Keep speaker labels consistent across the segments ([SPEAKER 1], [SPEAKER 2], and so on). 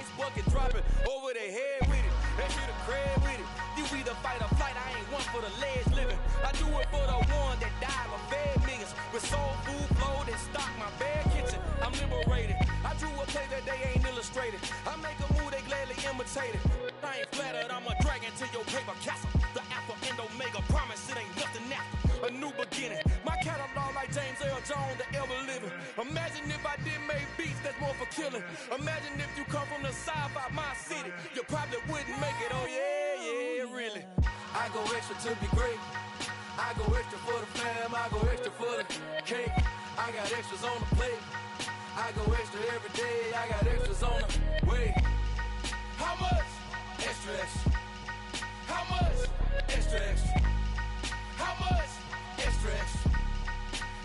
[SPEAKER 1] ice bucket dropping over their head with it. That shit a crab with it. You either fight or flight, I ain't one for the ledge living. I do it for the one that died or fed niggas. With soul food flowed and stock my bare kitchen. I'm liberated. I drew a play that they ain't illustrated. I make a move, they gladly imitate it. I ain't flattered, I'm a dragon to your paper castle. The alpha and omega, promise it ain't nothing after. A new beginning. My catalog like James Earl Jones, the ever living. Imagine if I didn't make beats that's more for killing. Imagine if you come from the sci-fi, my city. You probably wouldn't make it, oh yeah, really. I go extra to be great. I go extra for the fam, I go extra for the cake. I got extras on the plate. I go extra every day, I got extras on the way. How much? Extra, extra. How much? Extra, extra. How much? Extra, extra.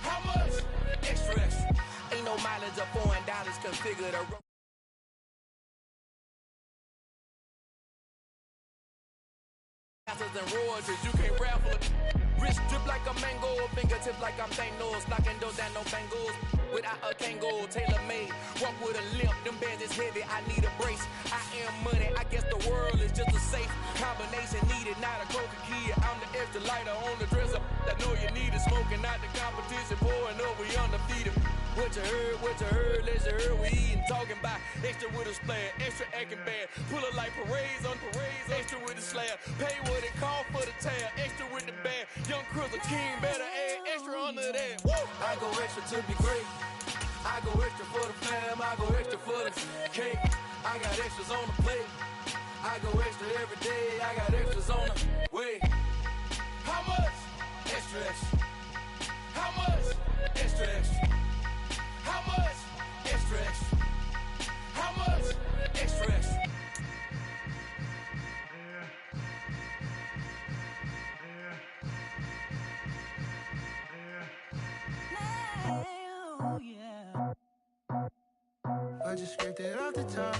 [SPEAKER 1] How much? Extra, extra. Ain't no mileage of $4 configure the road. And royalties, you can't raffle it. Wrist drip like a mango, fingertips like I'm Thanos, knocking doors down no bangles. Without a Kango, tailor made. Walk with a limp, them bands is heavy, I need a brace. I am money, I guess the world is just a safe combination needed, not a coca key. I'm the extra lighter on the dresser. I know you need it, smoking out the competition, pouring up, we undefeated. What you heard, let's you heard, we eating, talking about extra with a splash, extra acting bad, pull it like parades on parades, extra with the slab, pay what it cost for the tab, extra with the bag, young Crystal King, better add extra under that. Woo! I go extra to be great, I go extra for the fam, I go extra for the cake, I got extras on the plate, I go extra every day, I got extras on the way. How much? Extra, extra. How much? Extra, extra. How much? Extra, extra. How much? Extra, extra.
[SPEAKER 2] Oh, yeah. I just scraped it off the top,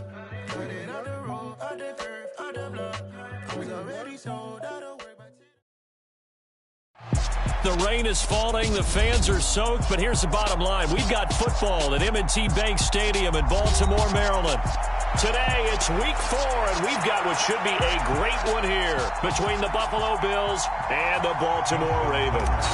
[SPEAKER 2] cut it out the road, out the curve, out the block. I was already sold out of work.
[SPEAKER 3] The rain is falling, the fans are soaked, but here's the bottom line. We've got football at M&T Bank Stadium in Baltimore, Maryland. Today, it's week 4, and we've got what should be a great one here between the Buffalo Bills and the Baltimore Ravens.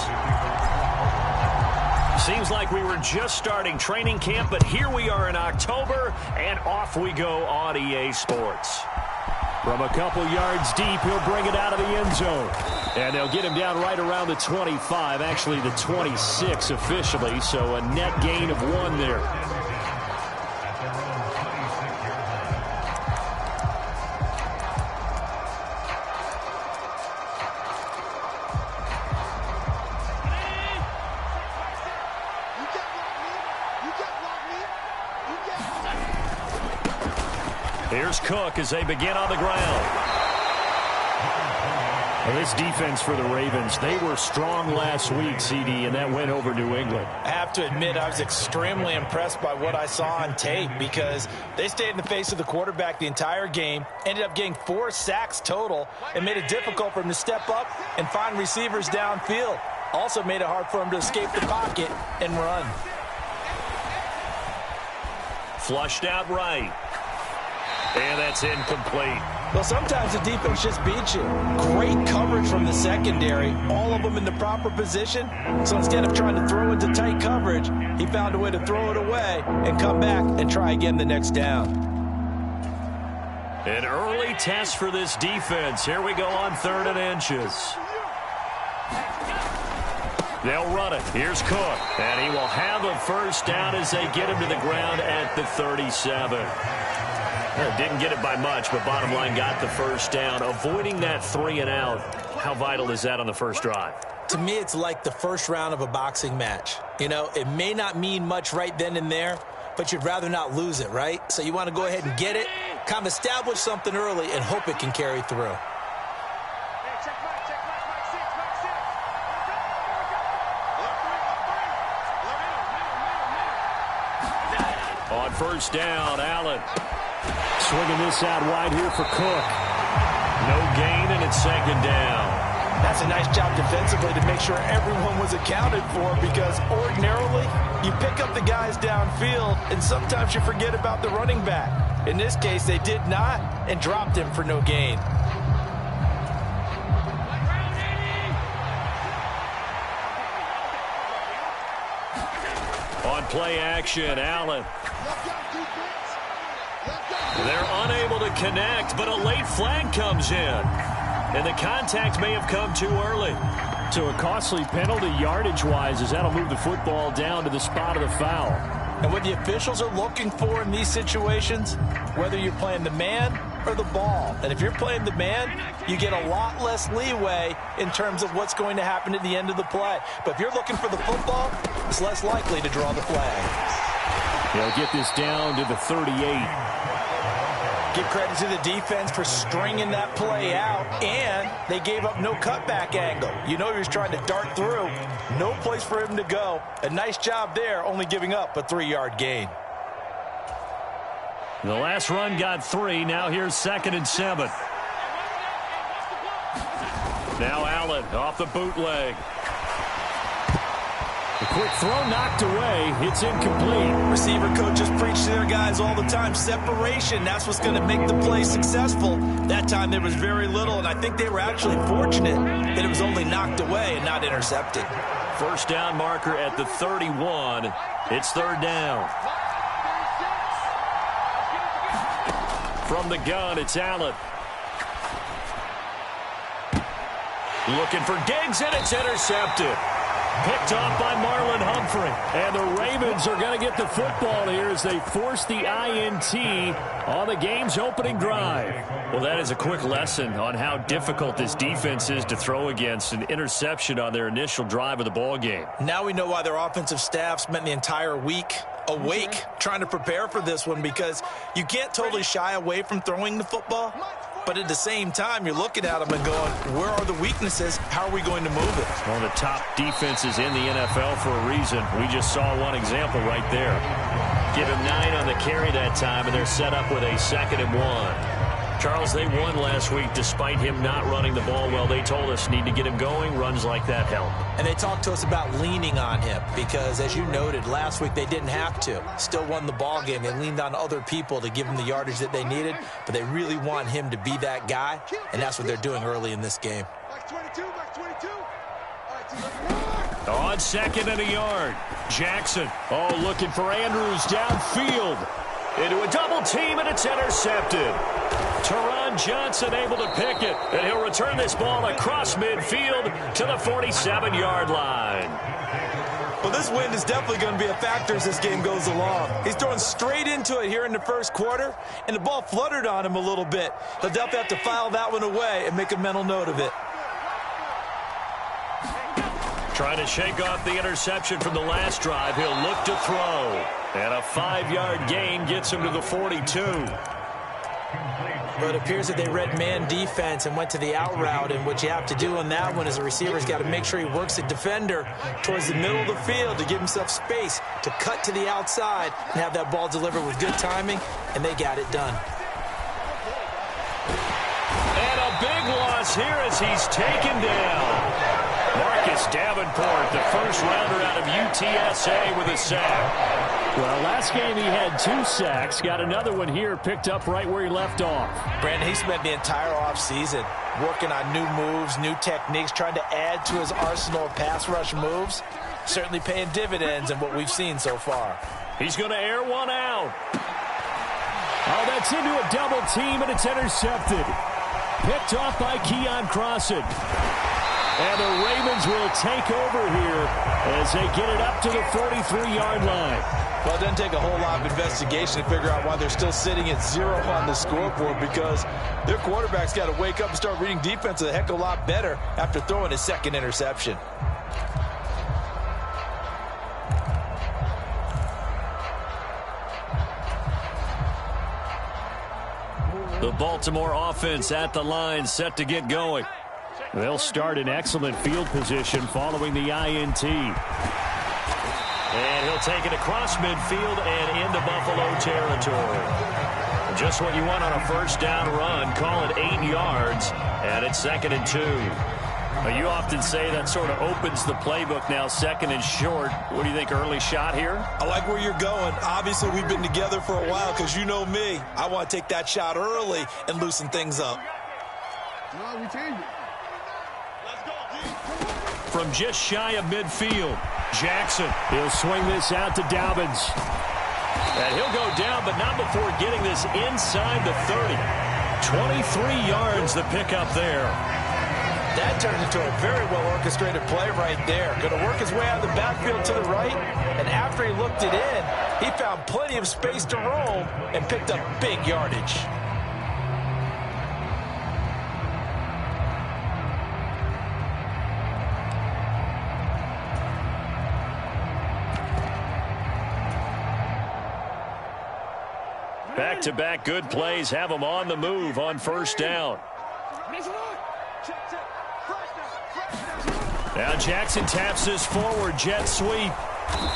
[SPEAKER 3] Seems like we were just starting training camp, but here we are in October, and off we go on EA Sports. From a couple yards deep, he'll bring it out of the end zone. And they'll get him down right around the 25, actually the 26 officially, so a net gain of 1 there. Here's Cook as they begin on the ground. Well, this defense for the Ravens, they were strong last week, CD, and that went over New England.
[SPEAKER 4] I have to admit, I was extremely impressed by what I saw on tape because they stayed in the face of the quarterback the entire game, ended up getting 4 sacks total, and made it difficult for him to step up and find receivers downfield. Also made it hard for him to escape the pocket and run.
[SPEAKER 3] Flushed out right. And that's incomplete.
[SPEAKER 4] Well, sometimes the defense just beats you. Great coverage from the secondary, all of them in the proper position. So instead of trying to throw into tight coverage, he found a way to throw it away and come back and try again the next down.
[SPEAKER 3] An early test for this defense. Here we go on 3rd and inches. They'll run it. Here's Cook. And he will have a first down as they get him to the ground at the 37. Didn't get it by much, but bottom line got the first down. Avoiding that 3 and out, how vital is that on the first drive?
[SPEAKER 4] To me, it's like the first round of a boxing match. You know, it may not mean much right then and there, but you'd rather not lose it, right? So you want to go ahead and get it, kind of establish something early, and hope it can carry through.
[SPEAKER 3] On first down, Allen. Swinging this out wide here for Cook. No gain, and it's 2nd down.
[SPEAKER 4] That's a nice job defensively to make sure everyone was accounted for, because ordinarily you pick up the guys downfield and sometimes you forget about the running back. In this case, they did not and dropped him for no gain.
[SPEAKER 3] On play action, Allen. They're unable to connect, but a late flag comes in. And the contact may have come too early. So a costly penalty yardage-wise, as that'll move the football down to the spot of the foul.
[SPEAKER 4] And what the officials are looking for in these situations, whether you're playing the man or the ball. And if you're playing the man, you get a lot less leeway in terms of what's going to happen at the end of the play. But if you're looking for the football, it's less likely to draw the flag.
[SPEAKER 3] They'll get this down to the 38.
[SPEAKER 4] Give credit to the defense for stringing that play out, and they gave up no cutback angle. You know he was trying to dart through. No place for him to go. A nice job there, only giving up a 3-yard gain.
[SPEAKER 3] The last run got 3. Now here's 2nd and 7. Now Allen off the bootleg. The quick throw knocked away. It's incomplete.
[SPEAKER 4] Receiver coaches preach to their guys all the time. Separation, that's what's going to make the play successful. That time there was very little, and I think they were actually fortunate that it was only knocked away and not intercepted.
[SPEAKER 3] First down marker at the 31. It's 3rd down. From the gun, it's Allen. Looking for Diggs, and it's intercepted. Picked off by Marlon Humphrey. And the Ravens are going to get the football here as they force the INT on the game's opening drive. Well, that is a quick lesson on how difficult this defense is to throw against. An interception on their initial drive of the ball game.
[SPEAKER 4] Now we know why their offensive staff spent the entire week awake trying to prepare for this one, because you can't totally shy away from throwing the football. But at the same time, you're looking at them and going, where are the weaknesses? How are we going to move it?
[SPEAKER 3] One of the top defenses in the NFL for a reason. We just saw one example right there. Give him 9 on the carry that time, and they're set up with a 2nd and 1. Charles, they won last week despite him not running the ball well. They told us need to get him going. Runs like that help.
[SPEAKER 4] And they talked to us about leaning on him because, as you noted, last week they didn't have to. Still won the ball game. They leaned on other people to give them the yardage that they needed, but they really want him to be that guy, and that's what they're doing early in this game.
[SPEAKER 3] On 2nd and a yard, Jackson. Oh, looking for Andrews downfield. Into a double team, and it's intercepted. Teron Johnson able to pick it, and he'll return this ball across midfield to the 47-yard line.
[SPEAKER 4] Well, this wind is definitely going to be a factor as this game goes along. He's throwing straight into it here in the first quarter, and the ball fluttered on him a little bit. He'll definitely have to file that one away and make a mental note of it.
[SPEAKER 3] Trying to shake off the interception from the last drive. He'll look to throw. And a 5-yard gain gets him to the 42.
[SPEAKER 4] Well, it appears that they read man defense and went to the out route, and what you have to do on that one is the receiver's got to make sure he works the defender towards the middle of the field to give himself space to cut to the outside and have that ball delivered with good timing, and they got it done.
[SPEAKER 3] And a big loss here as he's taken down. Marcus Davenport, the first rounder out of UTSA with a sack. Well, last game he had 2 sacks. Got another one here, picked up right where he left off.
[SPEAKER 4] Brandon, he spent the entire offseason working on new moves, new techniques, trying to add to his arsenal of pass rush moves. Certainly paying dividends in what we've seen so far.
[SPEAKER 3] He's going to air one out. Oh, that's into a double team, and it's intercepted. Picked off by Keon Crossan. And the Ravens will take over here as they get it up to the 43-yard line.
[SPEAKER 4] Well, it doesn't take a whole lot of investigation to figure out why they're still sitting at 0 on the scoreboard, because their quarterback's got to wake up and start reading defense a heck of a lot better after throwing his 2nd interception.
[SPEAKER 3] The Baltimore offense at the line, set to get going. They'll start in excellent field position following the INT. And he'll take it across midfield and into Buffalo territory. Just what you want on a first down run. Call it 8 yards, and it's 2nd and 2. Well, you often say that sort of opens the playbook now, second and short. What do you think, early shot here?
[SPEAKER 4] I like where you're going. Obviously, we've been together for a while because you know me. I want to take that shot early and loosen things up.
[SPEAKER 2] No, we change it.
[SPEAKER 3] From just shy of midfield, Jackson. He'll swing this out to Dobbins. And he'll go down, but not before getting this inside the 30. 23 yards the pickup there.
[SPEAKER 4] That turned into a very well-orchestrated play right there. Going to work his way out of the backfield to the right, and after he looked it in, he found plenty of space to roam and picked up big yardage.
[SPEAKER 3] Back-to-back good plays have them on the move on first down. Now Jackson taps this forward jet sweep.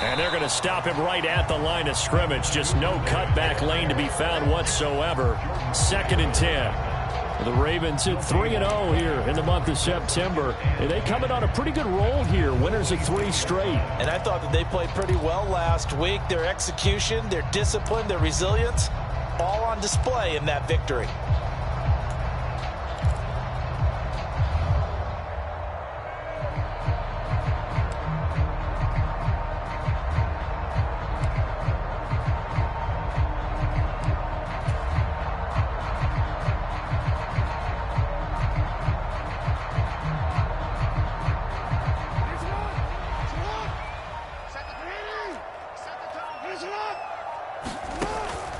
[SPEAKER 3] And they're going to stop him right at the line of scrimmage. Just no cutback lane to be found whatsoever. 2nd and 10. The Ravens at 3-0 here in the month of September. And they coming on a pretty good roll here. Winners of 3 straight.
[SPEAKER 4] And I thought that they played pretty well last week. Their execution, their discipline, their resilience, all on display in that victory.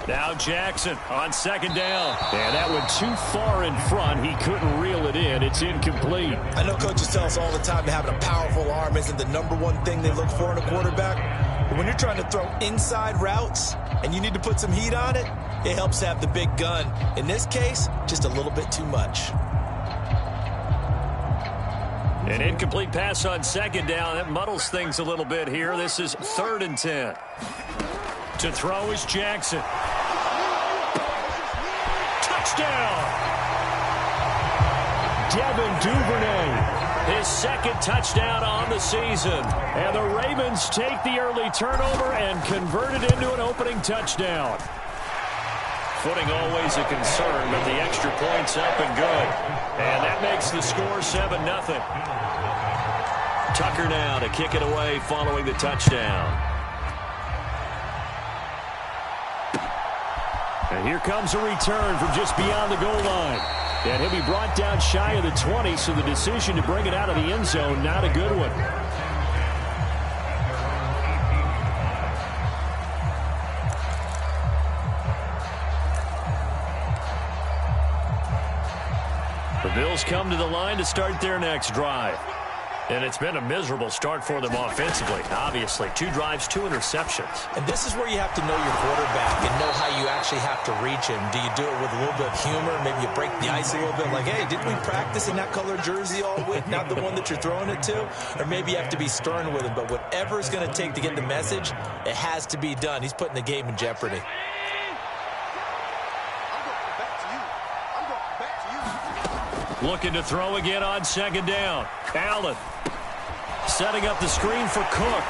[SPEAKER 3] Now Jackson on 2nd down. And that went too far in front. He couldn't reel it in. It's incomplete.
[SPEAKER 4] I know coaches tell us all the time that having a powerful arm isn't the #1 thing they look for in a quarterback. But when you're trying to throw inside routes and you need to put some heat on it, it helps to have the big gun. In this case, just a little bit too much.
[SPEAKER 3] An incomplete pass on 2nd down. That muddles things a little bit here. This is 3rd and 10. To throw is Jackson. Touchdown! Devin Duvernay, his 2nd touchdown on the season. And the Ravens take the early turnover and convert it into an opening touchdown. Footing always a concern, but the extra point's up and good. And that makes the score 7-0. Tucker now to kick it away following the touchdown. And here comes a return from just beyond the goal line. And he'll be brought down shy of the 20, so the decision to bring it out of the end zone, not a good one. The Bills come to the line to start their next drive. And it's been a miserable start for them offensively. Obviously, 2 drives, 2 interceptions.
[SPEAKER 4] And this is where you have to know your quarterback and know how you actually have to reach him. Do you do it with a little bit of humor? Maybe you break the ice a little bit like, hey, didn't we practice in that color jersey all week? Not the one that you're throwing it to? Or maybe you have to be stern with him. But whatever it's going to take to get the message, it has to be done. He's putting the game in jeopardy.
[SPEAKER 3] Looking to throw again on 2nd down. Allen setting up the screen for Cook.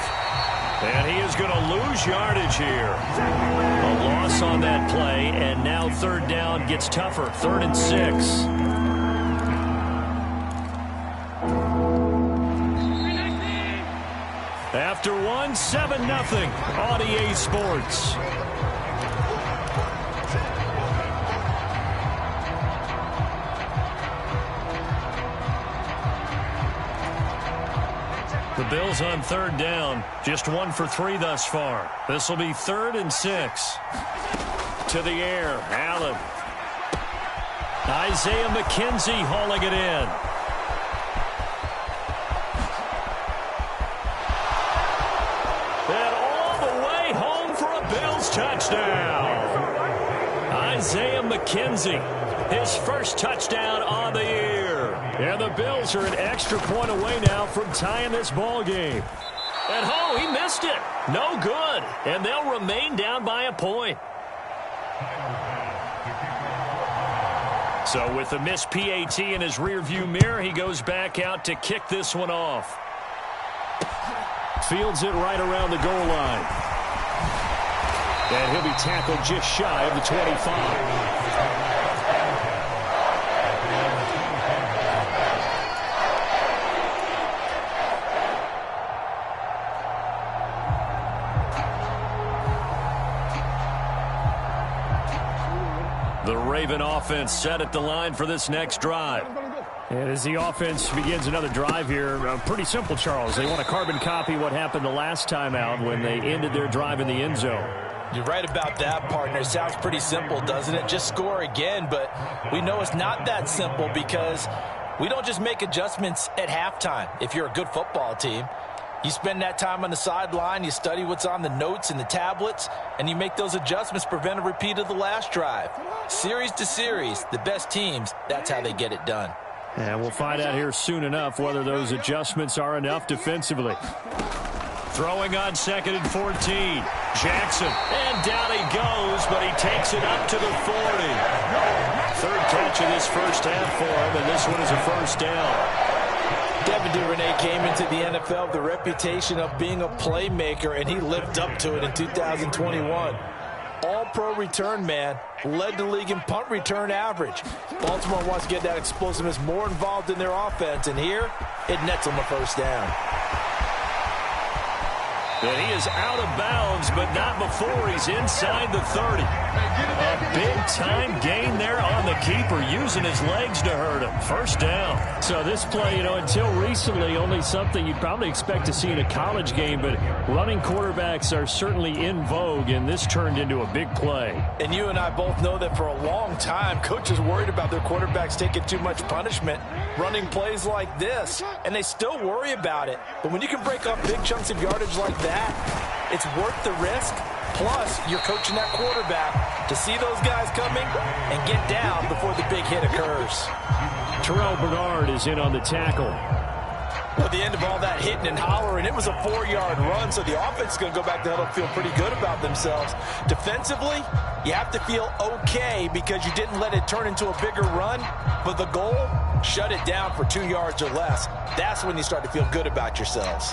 [SPEAKER 3] And he is going to lose yardage here. A loss on that play, and now 3rd down gets tougher. 3rd and 6. After 1, 7-0 on EA Sports. The Bills on 3rd down, just 1 for 3 thus far. This will be 3rd and 6. To the air, Allen. Isaiah McKenzie hauling it in. And all the way home for a Bills touchdown. Isaiah McKenzie, his first touchdown on the year. And the Bills are an extra point away now from tying this ball game. And he missed it. No good. And they'll remain down by a point. So with the missed PAT in his rearview mirror, he goes back out to kick this one off. Fields it right around the goal line. And he'll be tackled just shy of the 25. The Raven offense set at the line for this next drive. And as the offense begins another drive here, pretty simple, Charles. They want to carbon copy what happened the last time out when they ended their drive in the end zone.
[SPEAKER 4] You're right about that, partner. Sounds pretty simple, doesn't it? Just score again, but we know it's not that simple because we don't just make adjustments at halftime. If you're a good football team, you spend that time on the sideline, you study what's on the notes and the tablets, and you make those adjustments, prevent a repeat of the last drive. Series to series, the best teams, that's how they get it done.
[SPEAKER 3] And we'll find out here soon enough whether those adjustments are enough defensively. Throwing on 2nd and 14. Jackson, and down he goes, but he takes it up to the 40. Third catch of this first half for him, and this one is a first down.
[SPEAKER 4] Devin Duvernay came into the NFL with the reputation of being a playmaker, and he lived up to it in 2021. All-pro return man, led the league in punt return average. Baltimore wants to get that explosiveness more involved in their offense, and here it nets them a first down.
[SPEAKER 3] And he is out of bounds, but not before he's inside the 30. A big-time gain there on the keeper, using his legs to hurt him. First down. So this play, until recently, only something you'd probably expect to see in a college game, but running quarterbacks are certainly in vogue, and this turned into a big play. And
[SPEAKER 4] you and I both know that for a long time, coaches worried about their quarterbacks taking too much punishment, running plays like this, and they still worry about it. But when you can break up big chunks of yardage like that, it's worth the risk. Plus, you're coaching that quarterback to see those guys coming and get down before the big hit occurs.
[SPEAKER 3] Terrell Bernard is in on the tackle.
[SPEAKER 4] At the end of all that hitting and hollering, it was a 4-yard run, so the offense is going to go back to huddle and feel pretty good about themselves. Defensively, you have to feel okay because you didn't let it turn into a bigger run, but the goal, shut it down for 2 yards or less. That's when you start to feel good about yourselves.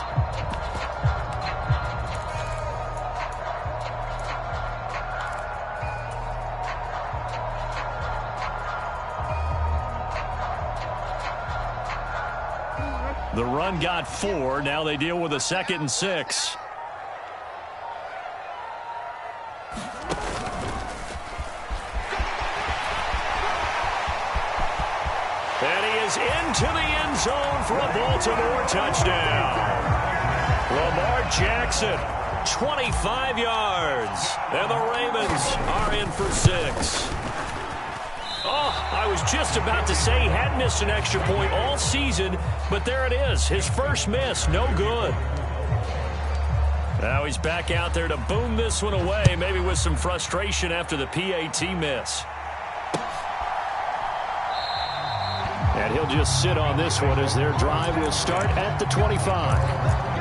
[SPEAKER 3] The run got 4. Now they deal with a 2nd and 6. And he is into the end zone for a Baltimore touchdown. Lamar Jackson, 25 yards. And the Ravens are in for 6. Oh, I was just about to say he hadn't missed an extra point all season, but there it is. His first miss, no good. Now he's back out there to boom this one away, maybe with some frustration after the PAT miss. And he'll just sit on this one as their drive will start at the 25.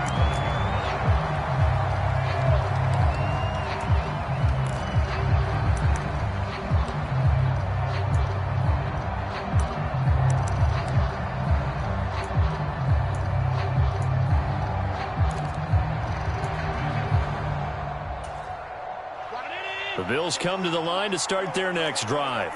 [SPEAKER 3] The Bills come to the line to start their next drive.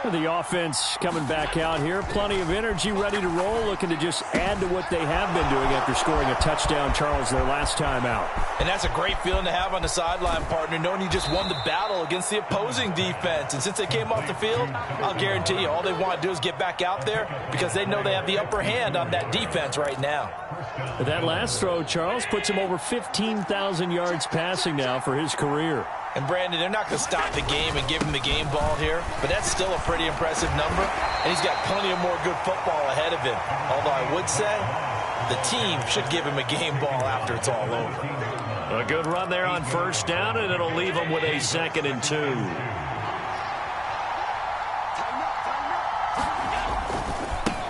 [SPEAKER 3] The offense coming back out here. Plenty of energy, ready to roll, looking to just add to what they have been doing after scoring a touchdown, Charles, their last time out.
[SPEAKER 4] And that's a great feeling to have on the sideline, partner, knowing you just won the battle against the opposing defense. And since they came off the field, I'll guarantee you all they want to do is get back out there because they know they have the upper hand on that defense right now.
[SPEAKER 3] That last throw, Charles, puts him over 15,000 yards passing now for his career.
[SPEAKER 4] And, Brandon, they're not going to stop the game and give him the game ball here, but that's still a pretty impressive number, and he's got plenty of more good football ahead of him. Although I would say the team should give him a game ball after it's all over.
[SPEAKER 3] A good run there on first down, and it'll leave him with a 2nd and 2.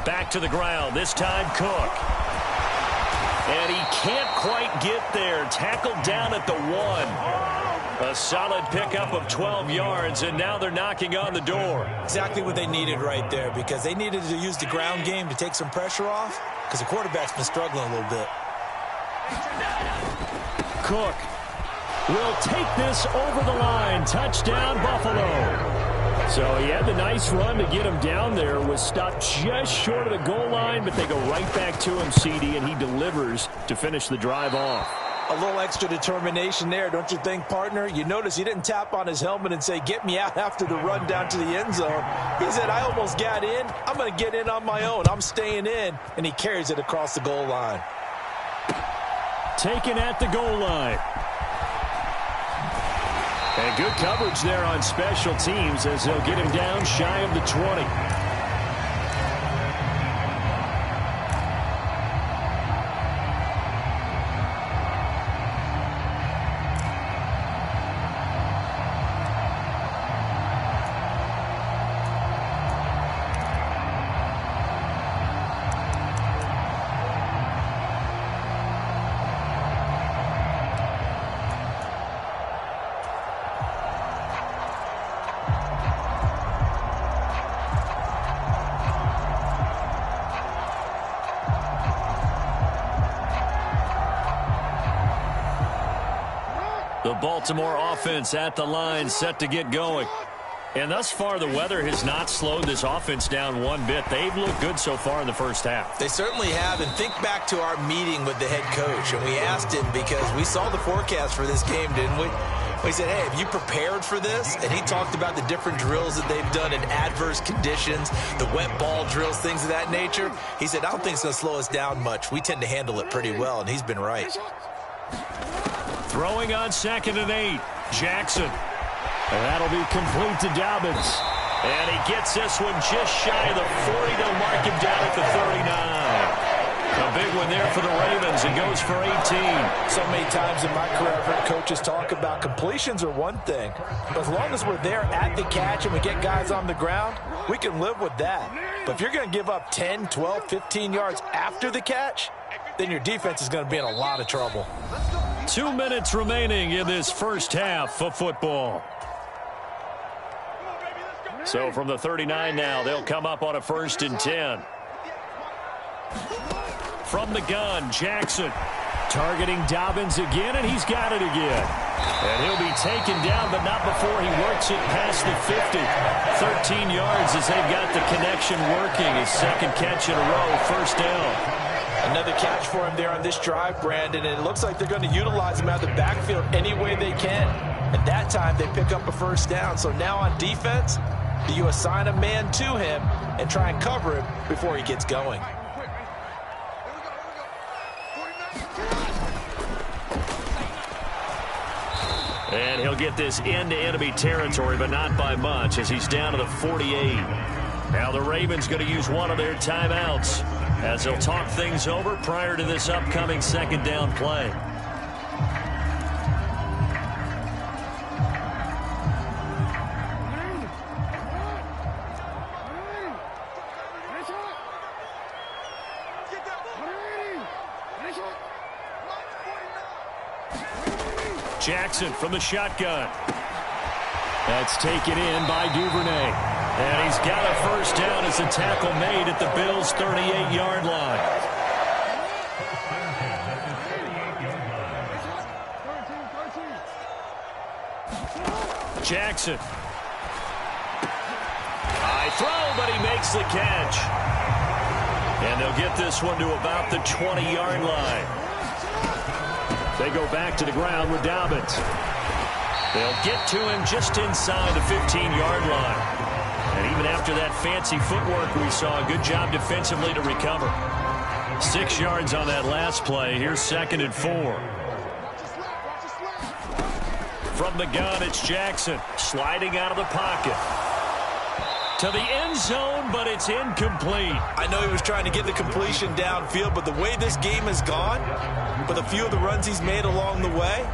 [SPEAKER 3] Back to the ground, this time Cook. And he can't quite get there. Tackled down at the 1. A solid pickup of 12 yards, and now they're knocking on the door.
[SPEAKER 4] Exactly what they needed right there, because they needed to use the ground game to take some pressure off, because the quarterback's been struggling a little bit.
[SPEAKER 3] Cook will take this over the line. Touchdown, Buffalo. So he had the nice run to get him down there, was stopped just short of the goal line, but they go right back to him, CD, and he delivers to finish the drive off.
[SPEAKER 4] A little extra determination there, don't you think, partner? You notice he didn't tap on his helmet and say, get me out after the run down to the end zone. He said, I almost got in. I'm going to get in on my own. I'm staying in. And he carries it across the goal line.
[SPEAKER 3] Taken at the goal line. And good coverage there on special teams as they'll get him down shy of the 20. The Baltimore offense at the line, set to get going. And thus far, the weather has not slowed this offense down one bit. They've looked good so far in the first half.
[SPEAKER 4] They certainly have. And think back to our meeting with the head coach. And we asked him, because we saw the forecast for this game, didn't we? We said, hey, have you prepared for this? And he talked about the different drills that they've done in adverse conditions, the wet ball drills, things of that nature. He said, I don't think it's going to slow us down much. We tend to handle it pretty well, and he's been right.
[SPEAKER 3] Throwing on 2nd and 8. Jackson. And that'll be complete to Dobbins. And he gets this one just shy of the 40. They'll mark him down at the 39. A big one there for the Ravens. It goes for 18.
[SPEAKER 4] So many times in my career, I've heard coaches talk about completions are one thing. But as long as we're there at the catch and we get guys on the ground, we can live with that. But if you're going to give up 10, 12, 15 yards after the catch, then your defense is going to be in a lot of trouble.
[SPEAKER 3] 2 minutes remaining in this first half of football. So from the 39 now, they'll come up on a 1st and 10. From the gun, Jackson targeting Dobbins again, and he's got it again. And he'll be taken down, but not before he works it past the 50. 13 yards as they've got the connection working. His second catch in a row, 1st down.
[SPEAKER 4] Another catch for him there on this drive, Brandon, and it looks like they're going to utilize him out of the backfield any way they can. At that time, they pick up a 1st down. So now on defense, do you assign a man to him and try and cover him before he gets going?
[SPEAKER 3] And he'll get this into enemy territory, but not by much, as he's down to the 48. Now the Ravens going to use one of their timeouts as they'll talk things over prior to this upcoming 2nd down play. Jackson from the shotgun. That's taken in by Duvernay. And he's got a 1st down as the tackle made at the Bills' 38-yard line. Jackson. High throw, but he makes the catch. And they'll get this one to about the 20-yard line. They go back to the ground with Dobbins. They'll get to him just inside the 15-yard line. And even after that fancy footwork we saw, a good job defensively to recover. 6 yards on that last play. Here's 2nd and 4. From the gun, it's Jackson sliding out of the pocket. To the end zone, but it's incomplete.
[SPEAKER 4] I know he was trying to get the completion downfield, but the way this game has gone, with a few of the runs he's made along the way,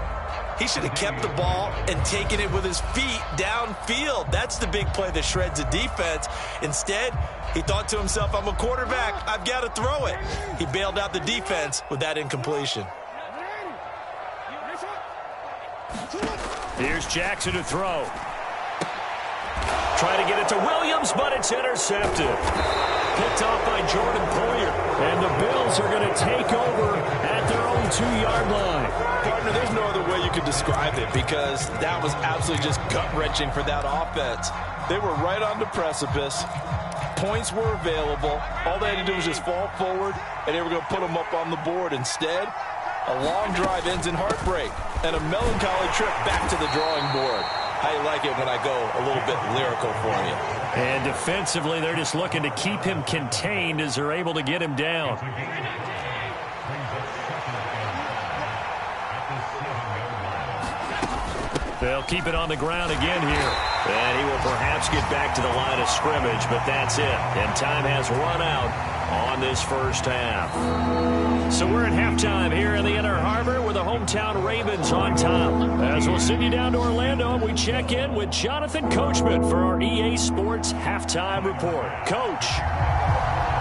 [SPEAKER 4] he should have kept the ball and taken it with his feet downfield. That's the big play that shreds the defense. Instead, he thought to himself, I'm a quarterback, I've got to throw it. He bailed out the defense with that incompletion.
[SPEAKER 3] Here's Jackson to throw. Trying to get it to Williams, but it's intercepted. Picked off by Jordan Poyer. And the Bills are going to take over at their own 2-yard line.
[SPEAKER 4] Partner, there's no other way you could describe it because that was absolutely just gut-wrenching for that offense. They were right on the precipice. Points were available. All they had to do was just fall forward, and they were going to put them up on the board. Instead, a long drive ends in heartbreak and a melancholy trip back to the drawing board. How you like it when I go a little bit lyrical for you?
[SPEAKER 3] And defensively, they're just looking to keep him contained as they're able to get him down. They'll keep it on the ground again here. And he will perhaps get back to the line of scrimmage, but that's it. And time has run out on this first half. So we're at halftime here in the Inner Harbor with the hometown Ravens on top. As we'll send you down to Orlando, we check in with Jonathan Coachman for our EA Sports Halftime Report. Coach,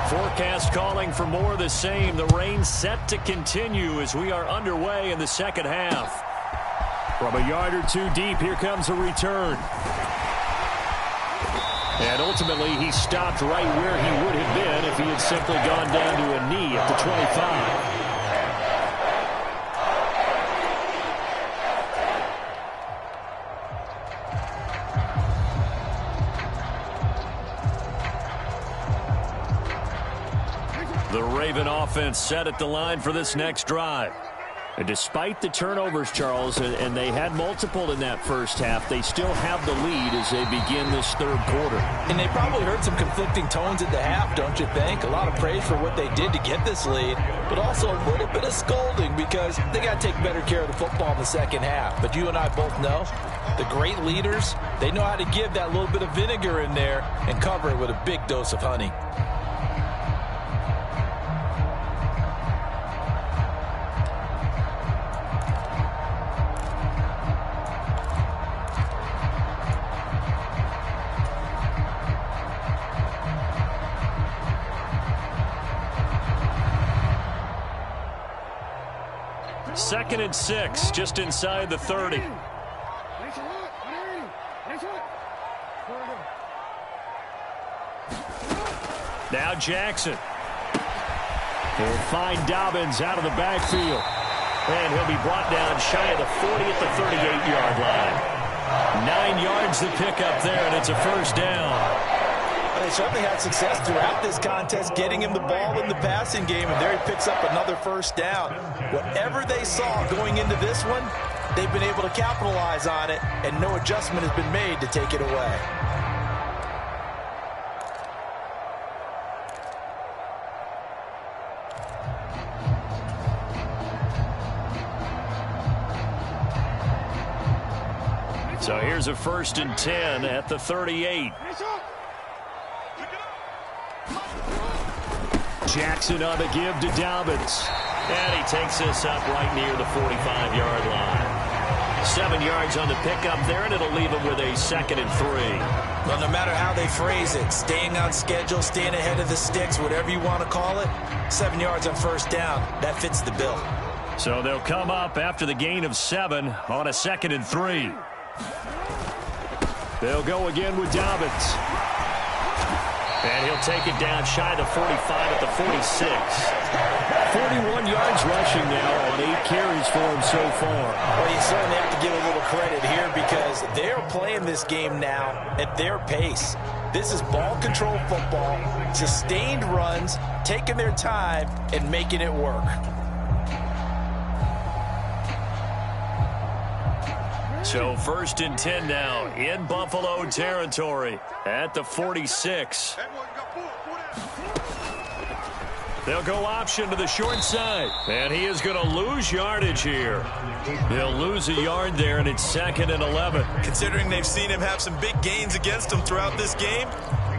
[SPEAKER 3] forecast calling for more of the same. The rain set to continue as we are underway in the second half. From a yard or two deep, here comes a return. And ultimately, he stopped right where he would have been if he had simply gone down to a knee at the 25. The Raven offense set at the line for this next drive. And despite the turnovers, Charles, and they had multiple in that first half, they still have the lead as they begin this third quarter.
[SPEAKER 4] And they probably heard some conflicting tones at the half, don't you think? A lot of praise for what they did to get this lead, but also a little bit of scolding because they got to take better care of the football in the second half. But you and I both know the great leaders, they know how to give that little bit of vinegar in there and cover it with a big dose of honey.
[SPEAKER 3] Second and 6, just inside the 30. Now Jackson. He'll find Dobbins out of the backfield. And he'll be brought down shy of the 40 at the 38-yard line. 9 yards to pick up there, and it's a first down.
[SPEAKER 4] They certainly had success throughout this contest getting him the ball in the passing game, and there he picks up another first down. Whatever they saw going into this one, they've been able to capitalize on it, and no adjustment has been made to take it away.
[SPEAKER 3] So here's a 1st and 10 at the 38. Jackson on the give to Dobbins. And he takes this up right near the 45-yard line. 7 yards on the pickup there, and it'll leave him with a 2nd and 3.
[SPEAKER 4] Well, no matter how they phrase it, staying on schedule, staying ahead of the sticks, whatever you want to call it, 7 yards on first down, that fits the bill.
[SPEAKER 3] So they'll come up after the gain of 7 on a 2nd and 3. They'll go again with Dobbins. And he'll take it down shy of the 45 at the 46. 41 yards rushing now on 8 carries for him so far.
[SPEAKER 4] Well, you certainly have to give a little credit here because they're playing this game now at their pace. This is ball control football, sustained runs, taking their time and making it work.
[SPEAKER 3] So 1st and 10 now in Buffalo territory at the 46. They'll go option to the short side. And he is going to lose yardage here. He'll lose a yard there, and it's 2nd and 11.
[SPEAKER 4] Considering they've seen him have some big gains against him throughout this game,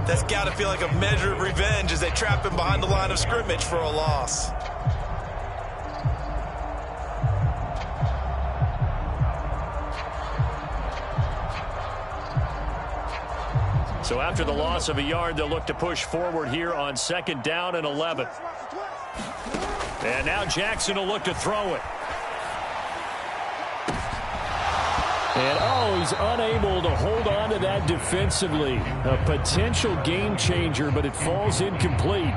[SPEAKER 4] that's got to feel like a measure of revenge as they trap him behind the line of scrimmage for a loss.
[SPEAKER 3] So after the loss of a yard, they'll look to push forward here on 2nd down and 11. And now Jackson will look to throw it. And, he's unable to hold on to that defensively. A potential game changer, but it falls incomplete.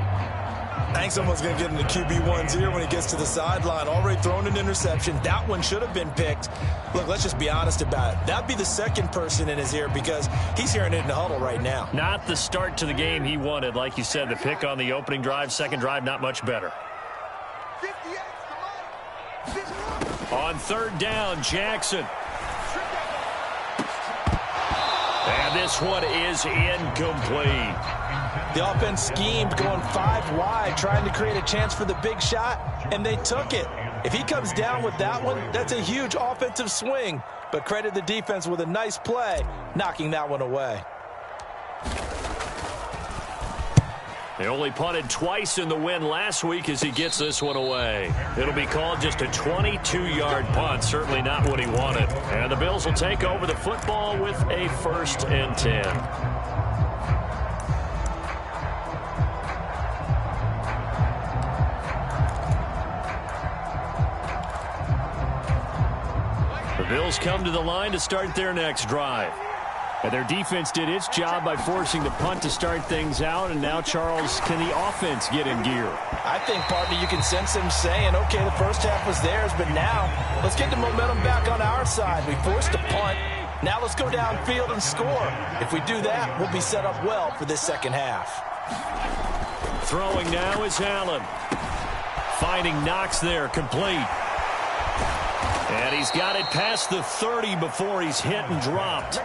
[SPEAKER 4] I think someone's going to get in the QB1's ear when he gets to the sideline. Already thrown an interception. That one should have been picked. Look, let's just be honest about it. That'd be the second person in his ear because he's hearing it in the huddle right now.
[SPEAKER 3] Not the start to the game he wanted. Like you said, the pick on the opening drive, second drive, not much better. On third down, Jackson. And this one is incomplete.
[SPEAKER 4] The offense schemed going 5 wide, trying to create a chance for the big shot, and they took it. If he comes down with that one, that's a huge offensive swing. But credit the defense with a nice play, knocking that one away.
[SPEAKER 3] They only punted twice in the win last week as he gets this one away. It'll be called just a 22-yard punt. Certainly not what he wanted. And the Bills will take over the football with a 1st and 10. The Bills come to the line to start their next drive. And their defense did its job by forcing the punt to start things out. And now, Charles, can the offense get in gear?
[SPEAKER 4] I think, partner, you can sense them saying, okay, the first half was theirs, but now let's get the momentum back on our side. We forced a punt. Now let's go downfield and score. If we do that, we'll be set up well for this second half.
[SPEAKER 3] Throwing now is Allen. Finding Knox there, complete. And he's got it past the 30 before he's hit and dropped.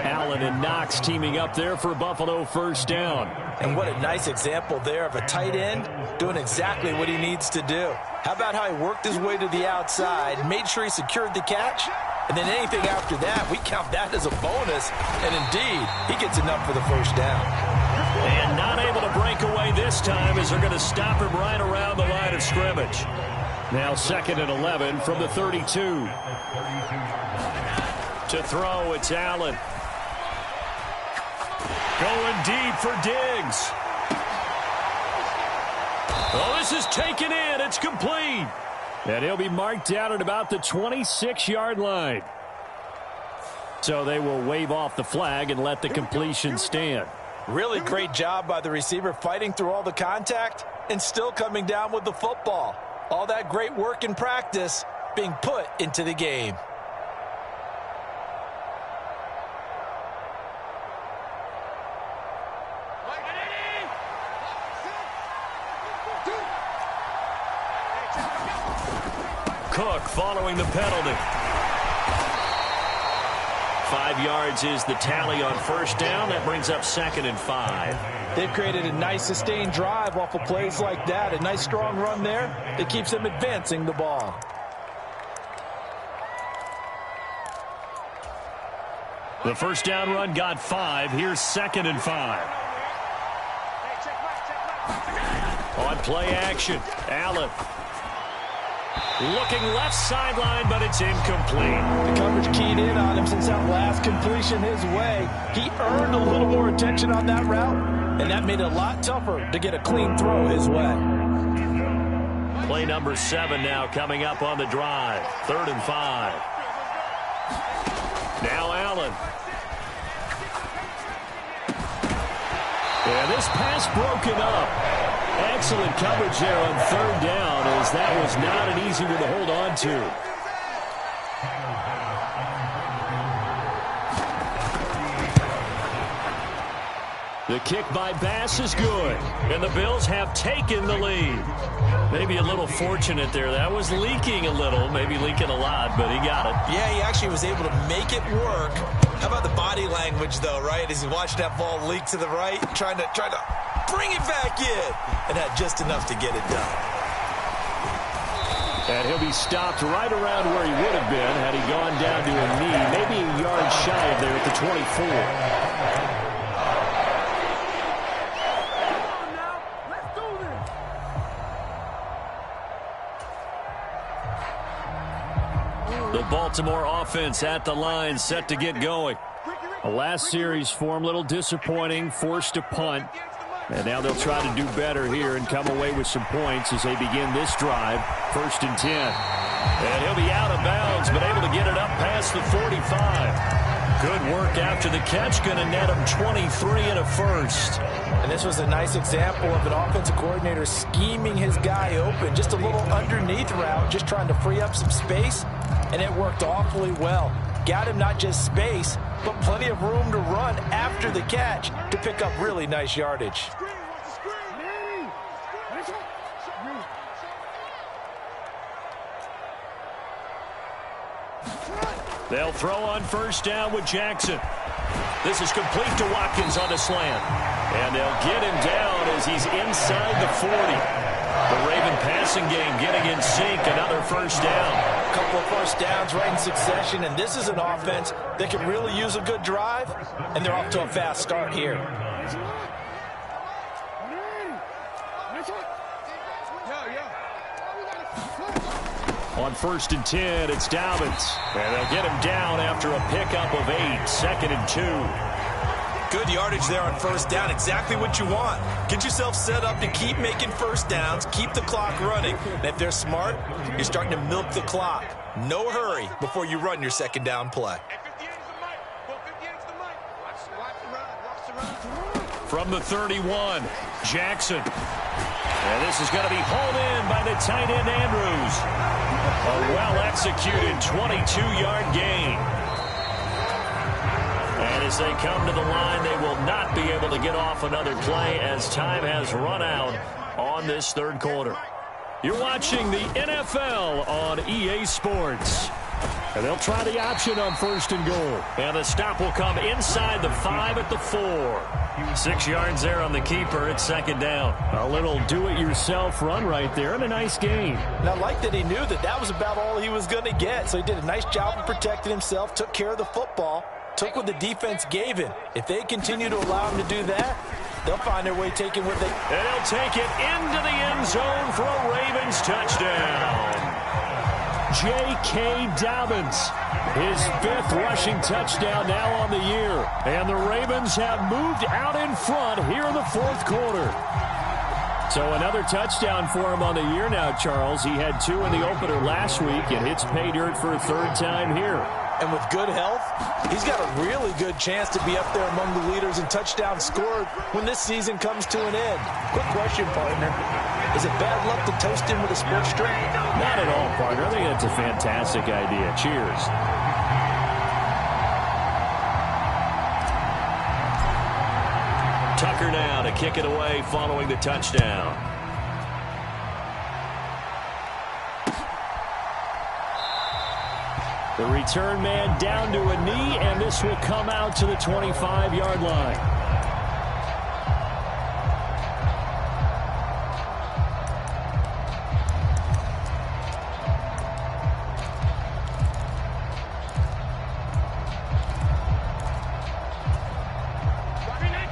[SPEAKER 3] Allen and Knox teaming up there for a Buffalo 1st down.
[SPEAKER 4] And what a nice example there of a tight end doing exactly what he needs to do. How about how he worked his way to the outside, made sure he secured the catch, and then anything after that, we count that as a bonus. And indeed, he gets enough for the 1st down.
[SPEAKER 3] And not able to break away this time as they're going to stop him right around the line of scrimmage. Now 2nd and 11 from the 32. To throw, it's Allen. Going deep for Diggs. Oh, this is taken in. It's complete. And he'll be marked down at about the 26-yard line. So they will wave off the flag and let the completion stand.
[SPEAKER 4] Really great job by the receiver fighting through all the contact and still coming down with the football. All that great work in practice being put into the game.
[SPEAKER 3] Cook following the penalty. 5 yards is the tally on 1st down. That brings up 2nd and 5.
[SPEAKER 4] They've created a nice sustained drive off of plays like that. A nice strong run there that keeps them advancing the ball.
[SPEAKER 3] The 1st down run got 5. Here's 2nd and 5. On play action, Allen. Looking left sideline, but it's incomplete.
[SPEAKER 4] The coverage keyed in on him since that last completion his way. He earned a little more attention on that route, and that made it a lot tougher to get a clean throw his way.
[SPEAKER 3] Play number 7 now coming up on the drive. 3rd and 5. Now Allen. And this pass broken up. Excellent coverage there on 3rd down, as that was not an easy one to hold on to. The kick by Bass is good, and the Bills have taken the lead. Maybe a little fortunate there. That was leaking a little, maybe leaking a lot, but he got it.
[SPEAKER 4] Yeah, he actually was able to make it work. How about the body language, though, right? As he watched that ball leak to the right, trying to bring it back in, and had just enough to get it done.
[SPEAKER 3] And he'll be stopped right around where he would have been had he gone down to a knee, maybe a yard shy of there at the 24. The Baltimore offense at the line, set to get going. The last series for him, a little disappointing, forced a punt. And now they'll try to do better here and come away with some points as they begin this drive. 1st and 10. And he'll be out of bounds, but able to get it up past the 45. Good work after the catch. Going to net him 23 and a first.
[SPEAKER 4] And this was a nice example of an offensive coordinator scheming his guy open. Just a little underneath route, just trying to free up some space. And it worked awfully well. Got him not just space, but plenty of room to run after the catch to pick up really nice yardage.
[SPEAKER 3] They'll throw on first down with Jackson. This is complete to Watkins on the slant. And they'll get him down as he's inside the 40. The Raven passing game getting in sync. Another first down.
[SPEAKER 4] A couple of first downs right in succession, and this is an offense that can really use a good drive, and they're off to a fast start here.
[SPEAKER 3] On 1st and 10, it's Dobbins. And they'll get him down after a pickup of 8. 2nd and 2.
[SPEAKER 4] Good yardage there on first down. Exactly what you want. Get yourself set up to keep making first downs, keep the clock running. And if they're smart, you're starting to milk the clock. No hurry before you run your second down play.
[SPEAKER 3] From the 31, Jackson. And this is going to be hauled in by the tight end, Andrews. A well-executed 22-yard gain. And as they come to the line, they will not be able to get off another play as time has run out on this third quarter. You're watching the NFL on EA Sports. And they'll try the option on 1st and goal. And the stop will come inside the 5 at the 4. 6 yards there on the keeper. It's 2nd down. A little do-it-yourself run right there and a nice gain.
[SPEAKER 4] And I like that he knew that was about all he was going to get. So he did a nice job of protecting himself, took care of the football, took what the defense gave him. If they continue to allow him to do that, they'll find their way taking what they...
[SPEAKER 3] And he'll take it into the end zone for a Ravens touchdown. J.K. Dobbins, his 5th rushing touchdown now on the year. And the Ravens have moved out in front here in the 4th quarter. So another touchdown for him on the year now, Charles. He had 2 in the opener last week and hits pay dirt for a 3rd time here.
[SPEAKER 4] And with good health, he's got a really good chance to be up there among the leaders in touchdowns scored when this season comes to an end. Quick question, partner. Is it bad luck to toast him with a sports drink?
[SPEAKER 3] Not at all, partner. I think that's a fantastic idea. Cheers. Tucker now to kick it away following the touchdown. The return man down to a knee, and this will come out to the 25-yard line.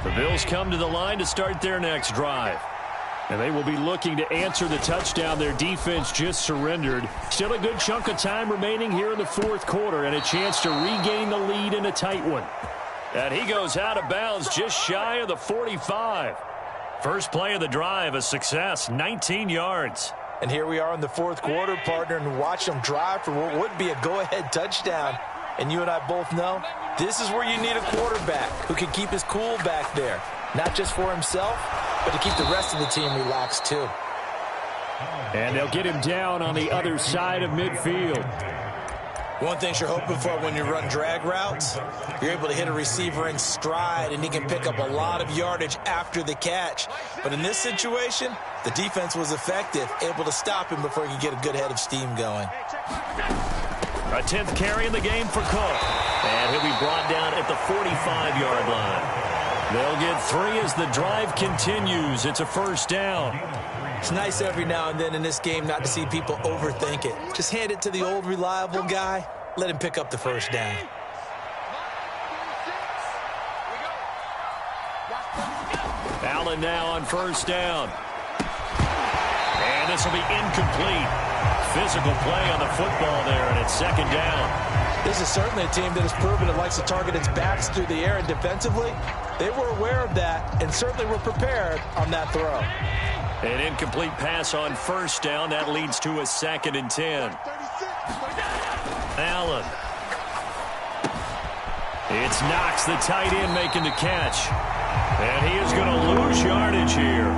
[SPEAKER 3] The Bills come to the line to start their next drive. And they will be looking to answer the touchdown their defense just surrendered. Still a good chunk of time remaining here in the 4th quarter and a chance to regain the lead in a tight one. And he goes out of bounds just shy of the 45. First play of the drive, a success, 19 yards.
[SPEAKER 4] And here we are in the 4th quarter, partner, and watch them drive for what would be a go-ahead touchdown. And you and I both know this is where you need a quarterback who can keep his cool back there. Not just for himself, but to keep the rest of the team relaxed too.
[SPEAKER 3] And they'll get him down on the other side of midfield.
[SPEAKER 4] One thing you're hoping for when you run drag routes, you're able to hit a receiver in stride, and he can pick up a lot of yardage after the catch. But in this situation, the defense was effective, able to stop him before he could get a good head of steam going.
[SPEAKER 3] A 10th carry in the game for Cook. And he'll be brought down at the 45-yard line. They'll get 3 as the drive continues. It's a first down.
[SPEAKER 4] It's nice every now and then in this game not to see people overthink it. Just hand it to the old reliable guy. Let him pick up the first down.
[SPEAKER 3] Allen now on first down. And this will be incomplete. Physical play on the football there, and it's 2nd down.
[SPEAKER 4] This is certainly a team that has proven it likes to target its backs through the air, and defensively, they were aware of that and certainly were prepared on that throw.
[SPEAKER 3] An incomplete pass on first down. That leads to a 2nd and 10. Allen It's Knox, the tight end, making the catch. And he is going to lose yardage here.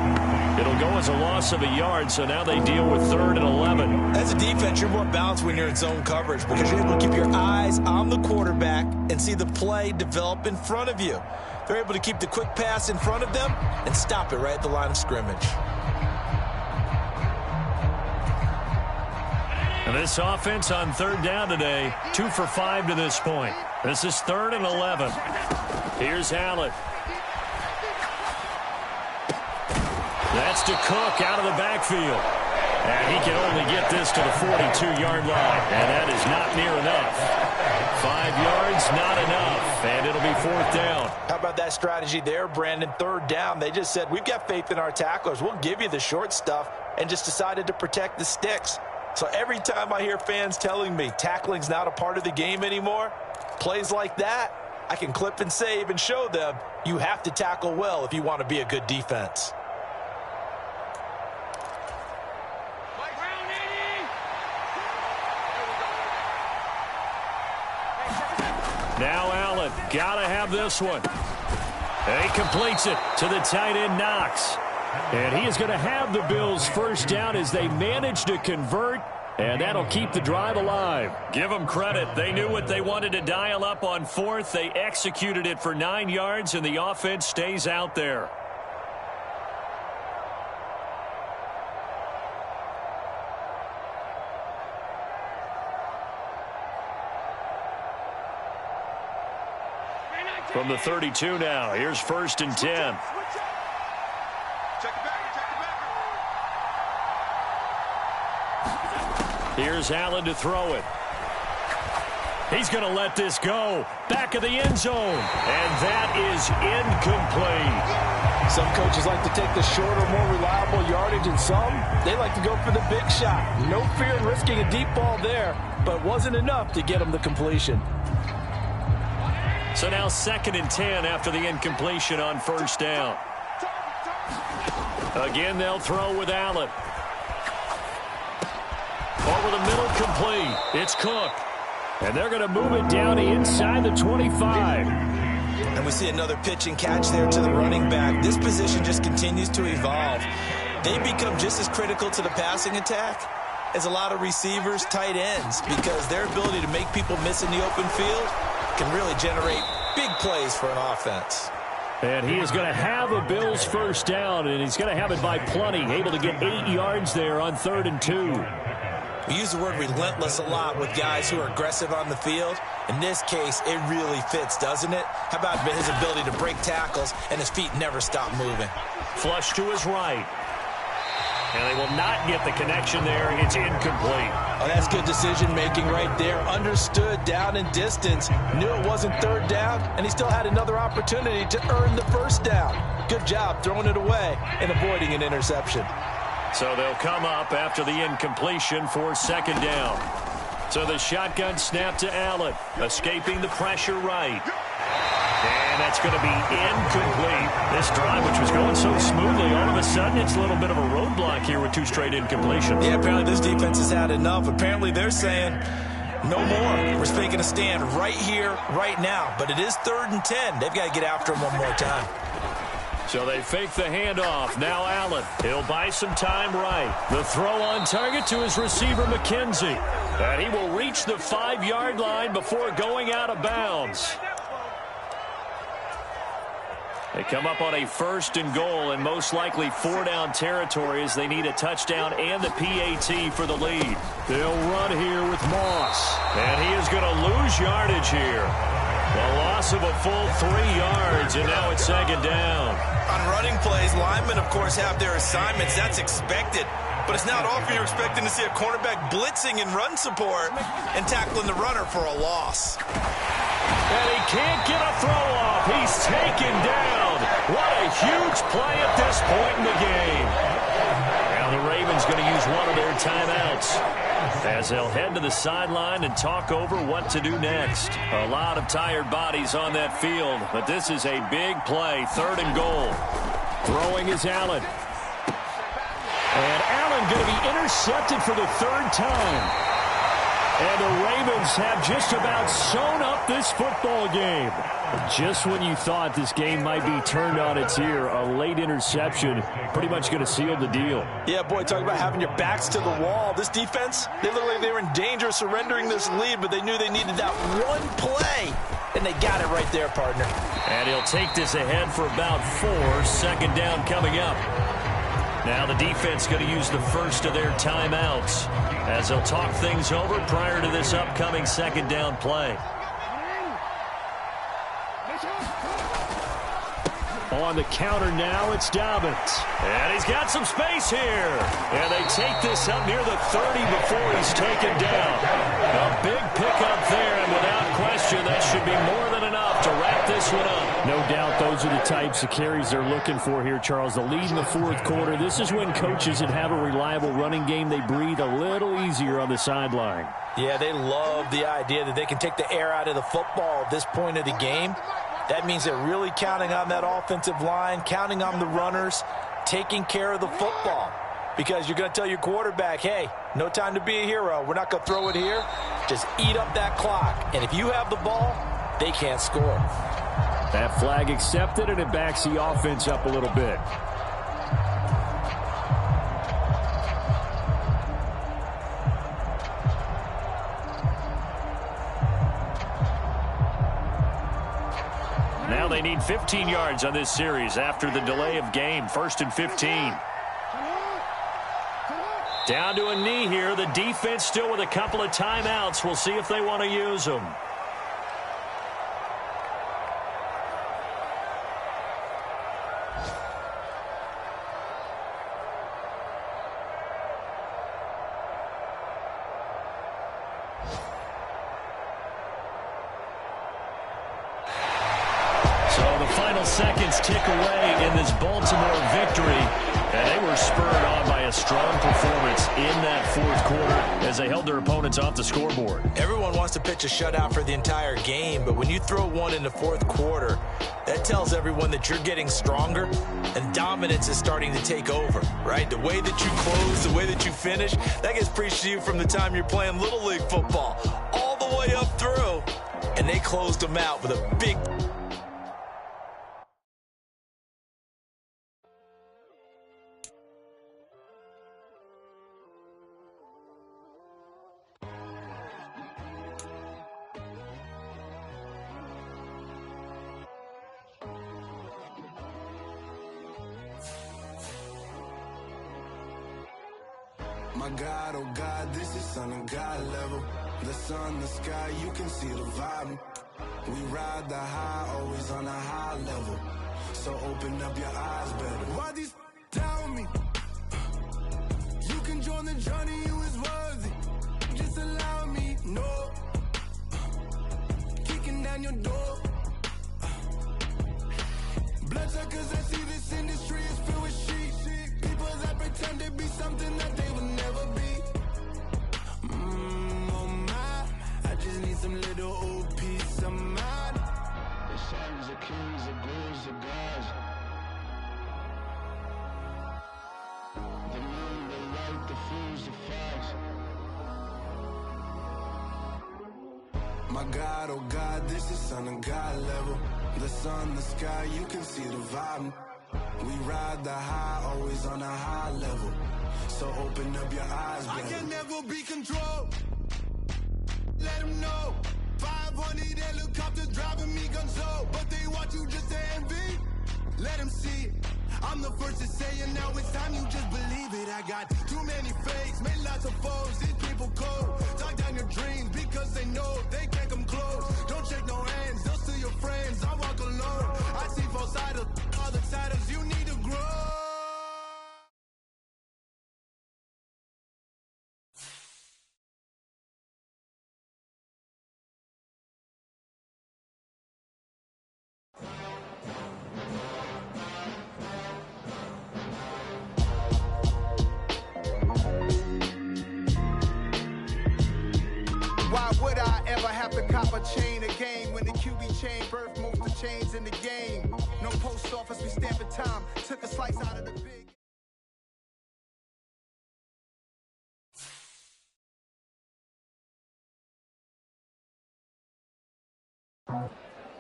[SPEAKER 3] It'll go as a loss of a yard, so now they deal with 3rd and 11.
[SPEAKER 4] As a defense, you're more balanced when you're in zone coverage because you're able to keep your eyes on the quarterback and see the play develop in front of you. They're able to keep the quick pass in front of them and stop it right at the line of scrimmage.
[SPEAKER 3] And this offense on 3rd down today, 2 for 5 to this point. This is 3rd and 11. Here's Allen. That's to Cook out of the backfield. And he can only get this to the 42-yard line. And that is not near enough. 5 yards, not enough. And it'll be 4th down.
[SPEAKER 4] How about that strategy there, Brandon? 3rd down. They just said, we've got faith in our tacklers. We'll give you the short stuff, and just decided to protect the sticks. So every time I hear fans telling me tackling's not a part of the game anymore, plays like that, I can clip and save and show them you have to tackle well if you want to be a good defense.
[SPEAKER 3] Now Allen, gotta have this one. And he completes it to the tight end, Knox. And he is going to have the Bills' 1st down as they manage to convert, and that'll keep the drive alive. Give them credit. They knew what they wanted to dial up on 4th. They executed it for 9 yards, and the offense stays out there. From the 32 now, here's 1st and 10. Here's Allen to throw it. He's going to let this go. Back of the end zone. And that is incomplete.
[SPEAKER 4] Some coaches like to take the shorter, more reliable yardage, and some, they like to go for the big shot. No fear in risking a deep ball there, but wasn't enough to get him the completion.
[SPEAKER 3] So now 2nd and 10 after the incompletion on 1st down. Again, they'll throw with Allen. Over the middle, complete. It's Cook. And they're going to move it down inside the 25.
[SPEAKER 4] And we see another pitch and catch there to the running back. This position just continues to evolve. They become just as critical to the passing attack as a lot of receivers, tight ends, because their ability to make people miss in the open field can really generate big plays for an offense.
[SPEAKER 3] And he is going to have a Bills 1st down, and he's going to have it by plenty, able to get 8 yards there on 3rd and 2.
[SPEAKER 4] We use the word relentless a lot with guys who are aggressive on the field. In this case, it really fits, doesn't it? How about his ability to break tackles and his feet never stop moving?
[SPEAKER 3] Flush to his right. And they will not get the connection there. It's incomplete.
[SPEAKER 4] Oh, that's good decision-making right there. Understood down and distance. Knew it wasn't 3rd down, and he still had another opportunity to earn the 1st down. Good job throwing it away and avoiding an interception.
[SPEAKER 3] So they'll come up after the incompletion for 2nd down. So the shotgun snap to Allen, escaping the pressure right. And that's going to be incomplete. This drive, which was going so smoothly, all of a sudden it's a little bit of a roadblock here with 2 straight incompletions.
[SPEAKER 4] Yeah, apparently this defense has had enough. Apparently they're saying, no more. We're making a stand right here, right now. But it is 3rd and 10. They've got to get after him one more time.
[SPEAKER 3] So they fake the handoff. Now Allen. He'll buy some time right. The throw on target to his receiver, McKenzie. And he will reach the 5-yard line before going out of bounds. They come up on a 1st and goal and most likely 4-down territory as they need a touchdown and the PAT for the lead. They'll run here with Moss. And he is going to lose yardage here. A loss of a full 3 yards, and now it's 2nd down.
[SPEAKER 4] On running plays, linemen, of course, have their assignments. That's expected. But it's not often you're expecting to see a cornerback blitzing in run support and tackling the runner for a loss.
[SPEAKER 3] And he can't get a throw off. He's taken down. What a huge play at this point in the game. Now the Ravens going to use one of their timeouts as they'll head to the sideline and talk over what to do next. A lot of tired bodies on that field, but this is a big play. 3rd and goal. Throwing is Allen. And Allen going to be intercepted for the 3rd time. And the Ravens have just about sewn up this football game. Just when you thought this game might be turned on its ear, a late interception pretty much going to seal the deal.
[SPEAKER 4] Yeah, boy, talk about having your backs to the wall. This defense, they look like they were in danger of surrendering this lead, but they knew they needed that one play, and they got it right there, partner.
[SPEAKER 3] And he'll take this ahead for about 4. Second down coming up. Now the defense going to use the first of their timeouts as they'll talk things over prior to this upcoming second down play. On the counter now, it's Dobbins. And he's got some space here. And they take this up near the 30 before he's taken down. A big pickup there, and without question, that should be more than enough to wrap this one up. No doubt those are the types of carries they're looking for here, Charles. The lead in the fourth quarter. This is when coaches that have a reliable running game, they breathe a little easier on the sideline.
[SPEAKER 4] Yeah, they love the idea that they can take the air out of the football at this point of the game. That means they're really counting on that offensive line, counting on the runners, taking care of the football. Because you're going to tell your quarterback, hey, no time to be a hero. We're not going to throw it here. Just eat up that clock. And if you have the ball, they can't score.
[SPEAKER 3] That flag accepted, and it backs the offense up a little bit. Now they need 15 yards on this series after the delay of game. 1st and 15. Down to a knee here. The defense still with a couple of timeouts. We'll see if they want to use them. Seconds tick away in this Baltimore victory, and they were spurred on by a strong performance in that fourth quarter as they held their opponents off the scoreboard.
[SPEAKER 4] Everyone wants to pitch a shutout for the entire game, but when you throw one in the fourth quarter, that tells everyone that you're getting stronger and dominance is starting to take over, right? The way that you close, the way that you finish, that gets preached to you from the time you're playing Little League football all the way up through, and they closed them out with a big...
[SPEAKER 2] My God, oh God, this is Son of God level. The sun, the sky, you can see the vibe. We ride the high, always on a high level. So open up your eyes better. Why these tell me? You can join the journey, you is worthy. Just allow me, no. Kicking down your door. Bloodsuckers, I see this industry is filled with sheep. People that pretend to be something that they will never be. Oh my, I just need some little old peace of mind. The sons of kings, the ghouls, the gods. The moon, the light, the fools, the facts. My God, oh God, this is Son of God level. The sun, the sky, you can see the vibe. We ride the high, always on a high level. So open up your eyes, baby. I can never be controlled. Let them know. 500 helicopters driving me gunso. But they want you just to envy. Let them see it. I'm the first to say it, now it's time you just believe it. I got too many fakes, made lots of foes. These people cold. Talk down your dreams because they know they can't come close. Don't shake no hands, they'll steal your friends. I walk alone. I see false idols, other titles. You need to grow.
[SPEAKER 5] Why would I ever have to cop a chain again when the QB chain birthed most of the chains in the game? No post office, we stamping time. Took a slice out of the big.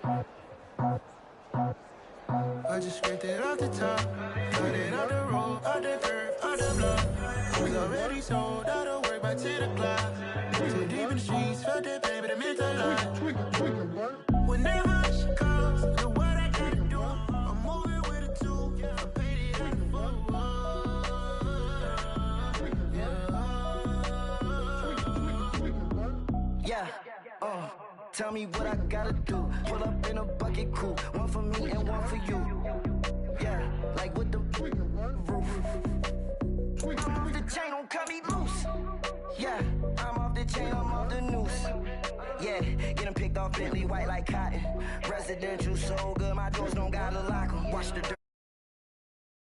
[SPEAKER 5] I just scraped it off the top, cut it out the road, out the curve, out the block. Was already sold, out of work by 10 o'clock. Too deep in the streets, felt that baby, the mental lie. Whenever she calls, do what I gotta do. I'm moving with a two, I paid it out the book.
[SPEAKER 6] Yeah, tell me what I gotta do. Pull up in a bucket crew, one for me and one for you. Yeah, like with the roof. I'm off the chain, don't cut me loose. Yeah, I'm off the chain, I'm off the noose. Yeah, getting picked off Bentley white like cotton. Residential so good, my doors don't gotta lock 'em. Watch the dirt.